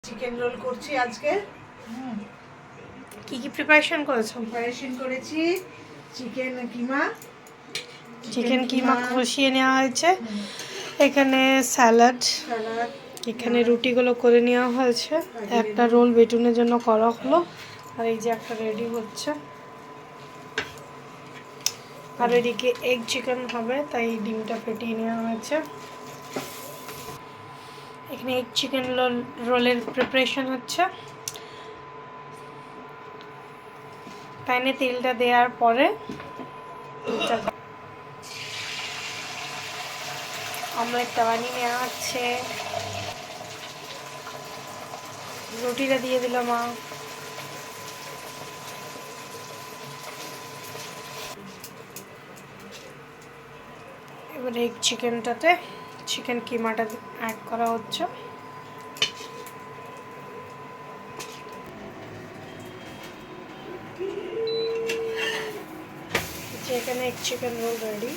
Chicken roll করছি আজকে। কি কি প্রিপারেশন করেছো? প্রিপারেশন করেছি চিকেন কিমা কষিয়ে নেওয়া হয়েছে, এখানে স্যালাড, এখানে রুটিগুলো করে নেওয়া হয়েছে, একটা রোল বেটুনের জন্য করা হলো, আর এই যে একটা রেডি হচ্ছে, আর এদিকে এগ চিকেন হবে তাই ডিমটা ফেটিয়ে নেওয়া হয়েছে। এখানে এগ চিকেন রোলের প্রিপারেশন হচ্ছে। প্যানে তেলটা দেওয়ার পরে অমলেটটা বানিয়ে নেওয়া হচ্ছে। রুটিটা দিয়ে দিলাম। এবার এই চিকেনটাতে চিকেন কিমাটা অ্যাড করা হচ্ছে। এখানে এক চিকেন রোল রেডি।